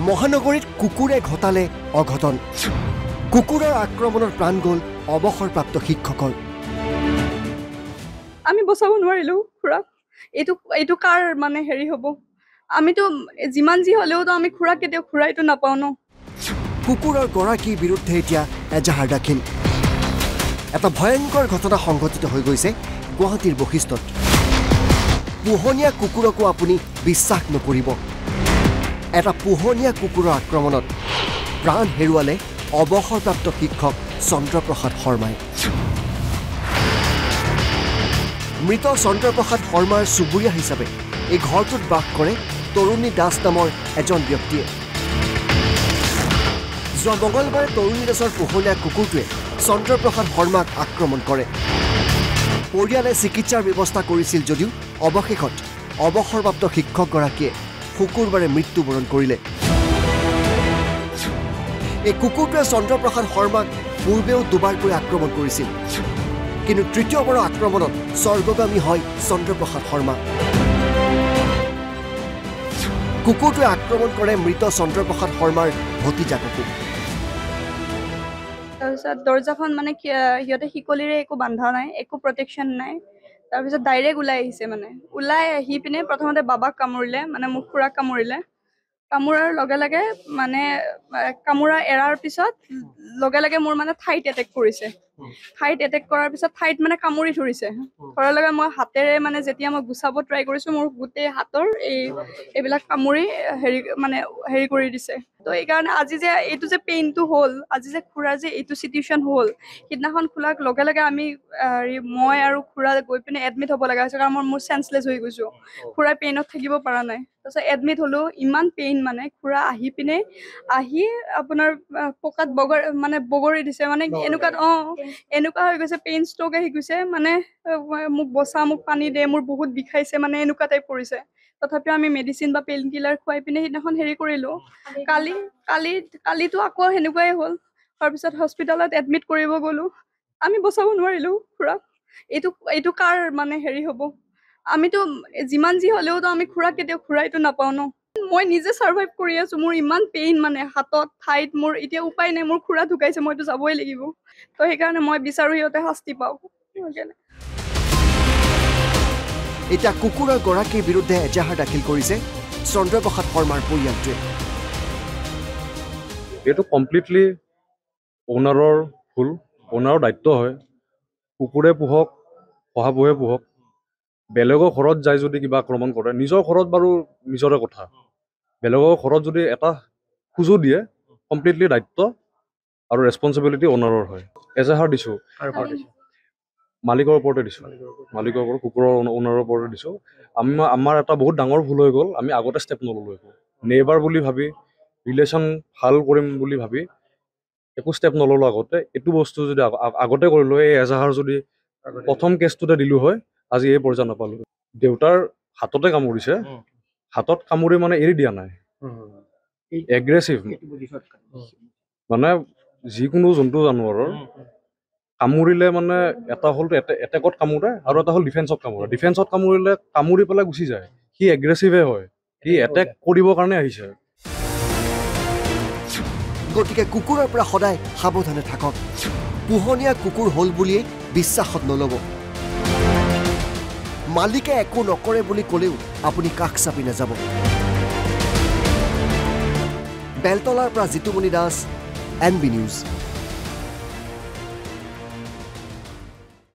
মহানগৰীত কুকুৰে ঘটালে অঘটন কুকুৰৰ আক্ৰমণৰ প্ৰাণ গ'ল অৱসৰপ্ৰাপ্ত শিক্ষকৰ আমি বচাব নোৱাৰিলো খুৰাক এইটো কাৰ মানে হেৰি হ'ব আমিতো যিমান যি হ'লেওতো আমি খুৰাক কেতিয়াও খুৰাইটো নাপাওঁ ন কুকুৰৰ গৰাকীৰ বিৰুদ্ধে এতিয়া এজাহাৰ দাখিল এটা ভয়ংকৰ ঘটনা সংঘটিত হৈ গৈছে গুৱাহাটীৰ বশিষ্ঠত পোহনীয়া কুকুৰকো আপুনি বিশ্বাস নকৰিব এটা পোহনীয়া কুকুৰৰ আক্ৰমণত প্ৰাণ হেৰুৱালে অৱসৰপ্ৰাপ্ত শিক্ষক চন্দ্ৰপ্ৰসাদ শৰ্মাই মৃত চন্দ্ৰপ্ৰসাদ শৰ্মাৰ চুবুৰীয়া হিচাপে এই ঘৰটোত বাস কৰে তৰুণী দাস নামৰ এজন ব্যক্তিয়ে যোৱা মঙলবাৰে তৰুণী দাসৰ পোহনীয়া কুকুৰটোৱে চন্দ্ৰপ্ৰসাদ শৰ্মাক আক্ৰমণ কৰে পৰিয়ালে চিকিৎসাৰ ব্যৱস্থা কৰিছিল যদিও অৱশেষত অৱসৰপ্ৰাপ্ত শিক্ষকগৰাকীয়ে শুকুৰবাৰে মৃত্যুবৰণ কৰিলে এই কুকুৰটোৱে চন্দ্ৰপ্ৰসাদ শৰ্মাক পূৰ্বেও দুবাৰকৈ আক্ৰমণ কৰিছিল কিন্তু তৃতীয়বাৰৰ আক্ৰমণত স্বৰ্গগামী হয় চন্দ্ৰপ্ৰসাদ শৰ্মা কুকুৰটোৱে আক্ৰমণ কৰে মৃত চন্দ্ৰপ্ৰসাদ শৰ্মাৰ ভতিজাককো তাৰপিছত দৰ্জাখন মানে সিহঁতে শিকলিৰে একো বান্ধা নাই একো প্ৰটেকশ্যন নাই তাৰপিছত ডাইৰেক্ট ওলাই আহিছে মানে ওলাই আহি পিনে প্ৰথমতে বাবাক কামুৰিলে মানে মোক খুৰাক কামুৰিলে কামুৰাৰ লগে লগে মানে কামুৰা এৰাৰ পিছত লগে লগে মোৰ মানে ঠাইত এটেক কৰিছে ঠাইত এটেক কৰাৰ পিছত ঠাইত মানে কামুৰি ধৰিছে ধৰাৰ লগে মই হাতেৰে মানে যেতিয়া মই গুচাব ট্ৰাই কৰিছোঁ মোৰ গোটেই হাতৰ এইবিলাক কামুৰি হেৰি কৰি দিছে তো এইকাৰণে আজি যে এইটো যে পেইনটো হ'ল আজি যে খুৰাৰ যে এইটো চিটুৱেশ্যন হ'ল সিদিনাখন খোলাক লগে লগে আমি মই আৰু খুৰা গৈ পিনে এডমিট হ'ব লগা হৈছে কাৰণ মোৰ চেন্সলেছ হৈ গৈছোঁ খুৰা পেইনত থাকিব পৰা নাই তাৰপিছত এডমিট হ'লোঁ ইমান পেইন মানে খুৰা আহি পিনে আপোনাৰ পকাত বগৰি দিছে মানে এনেকুৱা হৈ গৈছে পেইন ষ্ট্ৰক আহি গৈছে মানে মোক বচা মোক পানী দে মোৰ বহুত বিষাইছে মানে এনেকুৱা টাইপ কৰিছে তথাপিও আমি মেডিচিন বা পেইন কিলাৰ খুৱাই পিনে সেইদিনাখন হেৰি কৰিলোঁ কালিতো আকৌ সেনেকুৱাই হ'ল তাৰপিছত হস্পিটেলত এডমিট কৰিব গ'লোঁ আমি বচাব নোৱাৰিলোঁ খুৰাক এইটো কাৰ মানে হেৰি হ'ব আমিতো যিমান যি হ'লেওতো আমি খুৰাক কেতিয়াও খুৰাইটো নাপাওঁ ন মই নিজে ছাৰ্ভাইভ কৰি আছোঁ মোৰ ইমান পেইন মানে হাতত ঠাইত মোৰ এতিয়া উপায় নাই মোৰ খুৰা ঢুকাইছে মইতো যাবই লাগিব তো সেইকাৰণে মই বিচাৰোঁ সিহঁতে শাস্তি পাওক এতিয়া কুকুৰৰ গৰাকীৰ বিৰুদ্ধে এজাহাৰ দাখিল কৰিছে চন্দ্ৰপ্ৰসাদ শৰ্মাৰ পৰিয়ালটোৱে এইটো কমপ্লিটলি অ'নাৰৰ ভুল অ'নাৰৰ দায়িত্ব হয় কুকুৰে পোহক শহাপহুৱে পোহক বেলেগৰ ঘৰত যাই যদি কিবা আক্ৰমণ কৰে নিজৰ ঘৰত বাৰু নিজৰে কথা বেলেগৰ ঘৰত যদি এটা খোজো দিয়ে কমপ্লিটলি দায়িত্ব আৰু ৰেছপনচিবিলিটি অ'নাৰৰ হয় এজাহাৰ দিছোঁ মালিকৰ ওপৰতে দিছোঁ মালিকৰ ওপৰত কুকুৰৰ অ'নাৰৰ ওপৰতে দিছোঁ আমাৰ এটা বহুত ডাঙৰ ভুল হৈ গ'ল আমি আগতে ষ্টেপ নল'লোঁ একো নেইবাৰ বুলি ভাবি ৰিলেশ্যন ভাল কৰিম বুলি ভাবি একো ষ্টেপ নল'লোঁ আগতে এইটো বস্তু যদি আগতে কৰিলোঁ এই এজাহাৰ যদি প্ৰথম কেছটোতে দিলোঁ হয় আজি এই পৰ্যায় নাপালোঁ দেউতাৰ হাততে কামুৰিছে হাতত কামুৰি মানে এৰি দিয়া নাই এগ্ৰেছিভ মানে যিকোনো জন্তু জানোৱাৰৰ কামুৰিলে মানে এটা হ'ল এটেকত কামোৰে আৰু এটা হ'ল ডিফেন্সত কামুৰিলে কামুৰি পেলাই গুচি যায় সি এগ্ৰেছিভে হয় সি এটেক কৰিবৰ কাৰণে আহিছে গতিকে কুকুৰৰ পৰা সদায় সাৱধানে থাকক পোহনীয়া কুকুৰ হ'ল বুলিয়েই বিশ্বাসত নল'ব মালিকে একো নকৰে বুলি ক'লেও আপুনি কাষ চাপি নাযাব বেলতলাৰ পৰা জিতুমণি দাস NB নিউজ